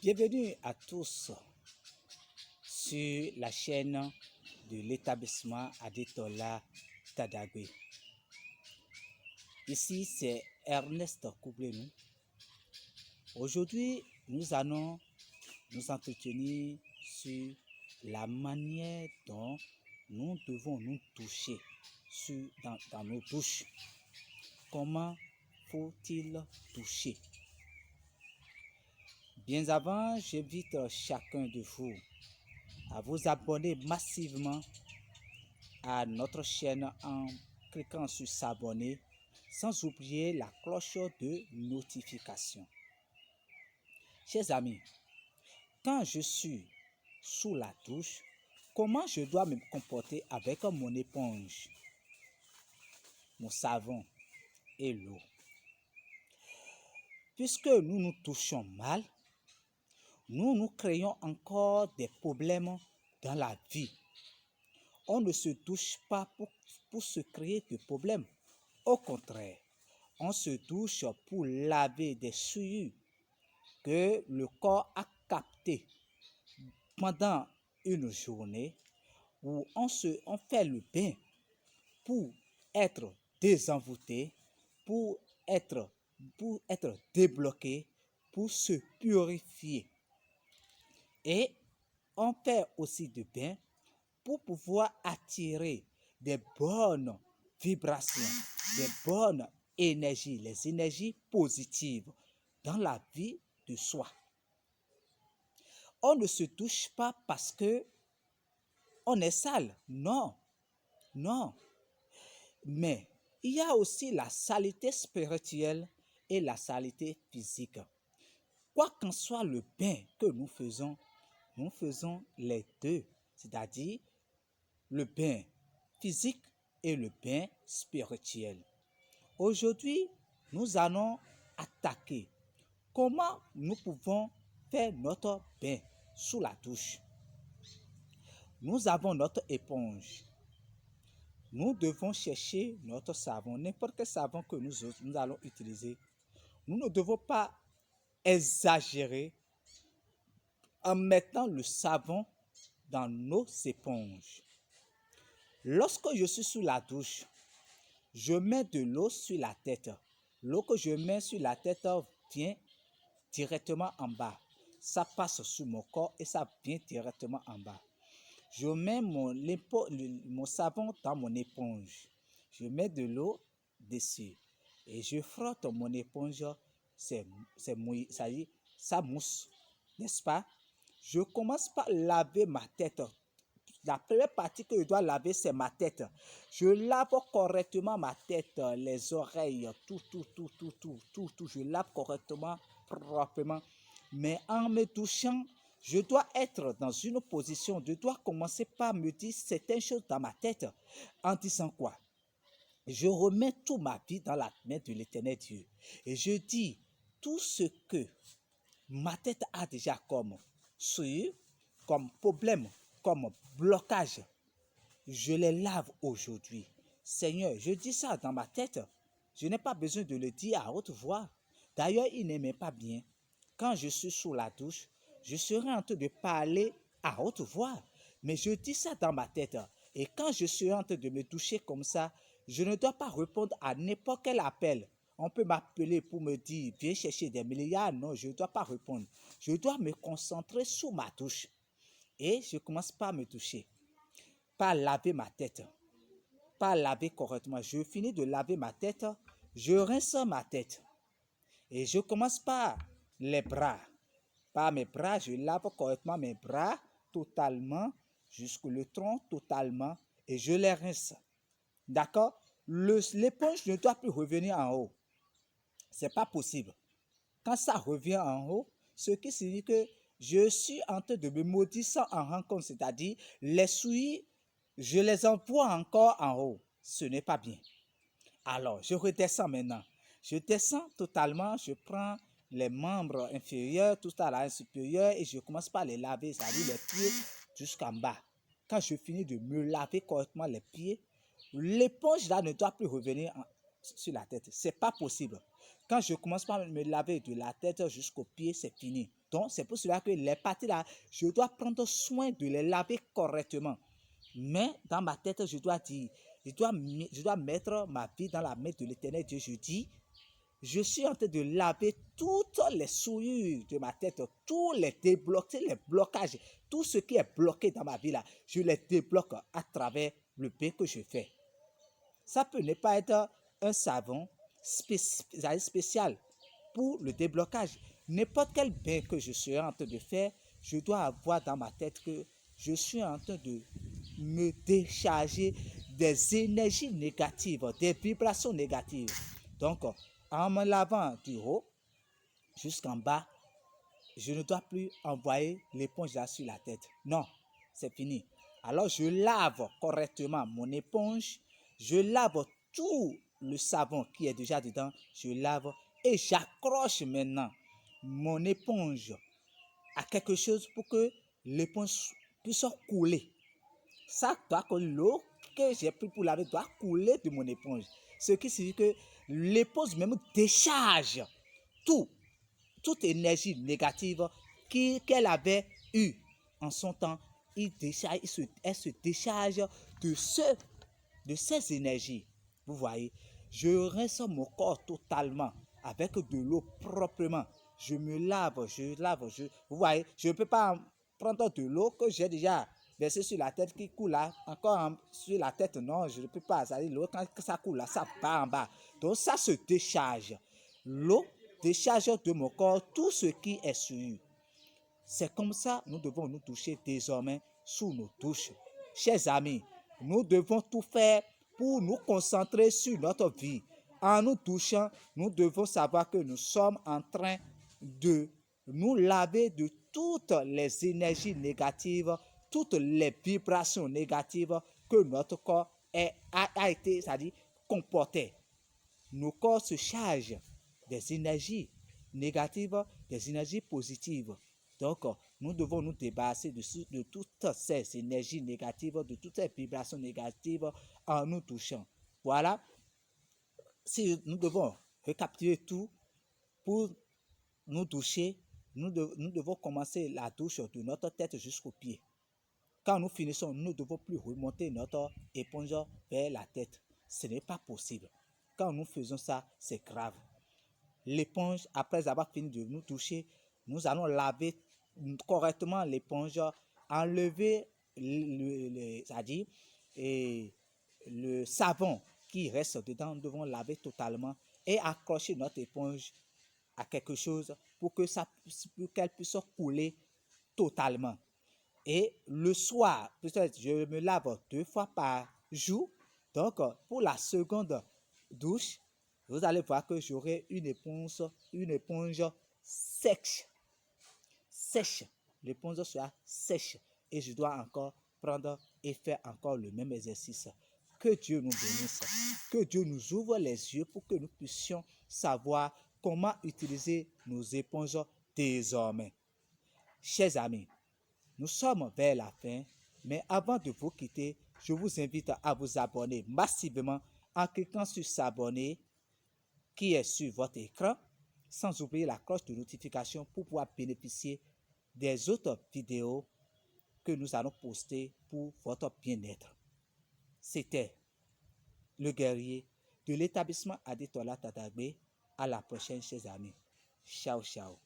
Bienvenue à tous sur la chaîne de l'établissement Adetola Tadagwe. Ici, c'est Ernest Koublenou. Aujourd'hui, nous allons nous entretenir sur la manière dont nous devons nous toucher dans nos douches. Comment faut-il toucher? Bien avant, j'invite chacun de vous à vous abonner massivement à notre chaîne en cliquant sur s'abonner, sans oublier la cloche de notification. Chers amis, quand je suis sous la douche, comment je dois me comporter avec mon éponge, mon savon et l'eau? Puisque nous nous touchons mal, nous créons encore des problèmes dans la vie. On ne se touche pas pour se créer de problèmes. Au contraire, on se touche pour laver des souillures que le corps a captées pendant une journée, où on fait le bain pour être désenvoûté, pour être débloqué, pour se purifier. Et on fait aussi du bain pour pouvoir attirer des bonnes vibrations, des bonnes énergies, les énergies positives dans la vie de soi. On ne se touche pas parce que on est sale, non, non. Mais il y a aussi la saleté spirituelle et la saleté physique. Quoi qu'en soit le bain que nous faisons les deux, c'est-à-dire le bain physique et le bain spirituel. Aujourd'hui, nous allons attaquer comment nous pouvons faire notre bain sous la douche. Nous avons notre éponge. Nous devons chercher notre savon, n'importe quel savon que nous allons utiliser. Nous ne devons pas exagérer en mettant le savon dans nos éponges. Lorsque je suis sous la douche, je mets de l'eau sur la tête. L'eau que je mets sur la tête vient directement en bas. Ça passe sur mon corps et ça vient directement en bas. Je mets mon savon dans mon éponge. Je mets de l'eau dessus et je frotte mon éponge. C'est mouillé, ça mousse, n'est-ce pas? Je commence par laver ma tête. La première partie que je dois laver, c'est ma tête. Je lave correctement ma tête, les oreilles, tout. Je lave correctement, proprement. Mais en me touchant, je dois être dans une position, je dois commencer par me dire certaines choses dans ma tête. En disant quoi? Je remets toute ma vie dans la main de l'Éternel Dieu. Et je dis tout ce que ma tête a déjà comme souillure, comme problème, comme blocage, je les lave aujourd'hui. Seigneur, je dis ça dans ma tête. Je n'ai pas besoin de le dire à haute voix. D'ailleurs, il n'aimait pas bien. Quand je suis sous la douche, je serai en train de parler à haute voix. Mais je dis ça dans ma tête. Et quand je suis en train de me toucher comme ça, je ne dois pas répondre à n'importe quel appel. On peut m'appeler pour me dire, viens chercher des milliards. Non, je ne dois pas répondre. Je dois me concentrer sur ma douche. Et je commence par me toucher, par laver ma tête, par laver correctement. Je finis de laver ma tête, je rince ma tête. Et je commence par les bras. Par mes bras, je lave correctement mes bras totalement, jusqu'au tronc totalement, et je les rince. D'accord? L'éponge ne doit plus revenir en haut. C'est pas possible. Quand ça revient en haut, ce qui signifie que je suis en train de me maudire sans en rendre compte, c'est-à-dire les souilles, je les envoie encore en haut. Ce n'est pas bien. Alors, je redescends maintenant. Je descends totalement, je prends les membres inférieurs, tout à la supérieure et je commence par les laver, c'est-à-dire les pieds jusqu'en bas. Quand je finis de me laver correctement les pieds, l'éponge là ne doit plus revenir sur la tête. C'est pas possible. Quand je commence par me laver de la tête jusqu'aux pieds, c'est fini. Donc, c'est pour cela que les parties là, je dois prendre soin de les laver correctement. Mais dans ma tête, je dois dire, je dois mettre ma vie dans la main de l'Éternel Dieu. Je dis, je suis en train de laver toutes les souillures de ma tête, tous les débloquer, les blocages, tout ce qui est bloqué dans ma vie là, je les débloque à travers le bain que je fais. Ça peut ne pas être un savon spécial pour le déblocage. N'importe quel bain que je suis en train de faire, je dois avoir dans ma tête que je suis en train de me décharger des énergies négatives, des vibrations négatives. Donc, en me lavant du haut jusqu'en bas, je ne dois plus envoyer l'éponge là sur la tête. Non, c'est fini. Alors, je lave correctement mon éponge, je lave tout le savon qui est déjà dedans, je lave et j'accroche maintenant mon éponge à quelque chose pour que l'éponge puisse couler. Ça doit que l'eau que j'ai pris pour laver doit couler de mon éponge. Ce qui signifie que l'éponge même décharge tout, toute énergie négative qu'elle avait eue en son temps. Elle se décharge de ces énergies. Vous voyez, je rince mon corps totalement avec de l'eau proprement. Je me lave, vous voyez, je ne peux pas prendre de l'eau que j'ai déjà versée sur la tête qui coule là, encore sur la tête, non, je ne peux pas. L'eau, quand ça coule là, ça part en bas. Donc ça se décharge. L'eau décharge de mon corps tout ce qui est sur. C'est comme ça nous devons nous toucher désormais sous nos douches. Chers amis, nous devons tout faire pour nous concentrer sur notre vie. En nous touchant, nous devons savoir que nous sommes en train de nous laver de toutes les énergies négatives, toutes les vibrations négatives que notre corps a été, c'est-à-dire comporté. Nos corps se chargent des énergies négatives, des énergies positives. Donc, nous devons nous débarrasser de toutes ces énergies négatives, de toutes ces vibrations négatives en nous touchant. Voilà, si nous devons récapituler tout pour nous doucher, nous devons commencer la douche de notre tête jusqu'aux pieds. Quand nous finissons, nous ne devons plus remonter notre éponge vers la tête. Ce n'est pas possible. Quand nous faisons ça, c'est grave. L'éponge, après avoir fini de nous toucher, nous allons laver correctement l'éponge, enlever c'est-à-dire, le savon qui reste dedans. Nous devons laver totalement et accrocher notre éponge à quelque chose pour qu'elle puisse couler totalement. Et le soir, peut-être je me lave 2 fois par jour. Donc, pour la seconde douche, vous allez voir que j'aurai une éponge sèche. Sèche. L'éponge sera sèche. Et je dois encore prendre et faire encore le même exercice. Que Dieu nous bénisse. Que Dieu nous ouvre les yeux pour que nous puissions savoir comment utiliser nos éponges désormais. Chers amis, nous sommes vers la fin, mais avant de vous quitter, je vous invite à vous abonner massivement en cliquant sur s'abonner qui est sur votre écran, sans oublier la cloche de notification pour pouvoir bénéficier des autres vidéos que nous allons poster pour votre bien-être. C'était le guerrier de l'établissement Adetola Tadagbe. À la prochaine, chers amis. Ciao, ciao.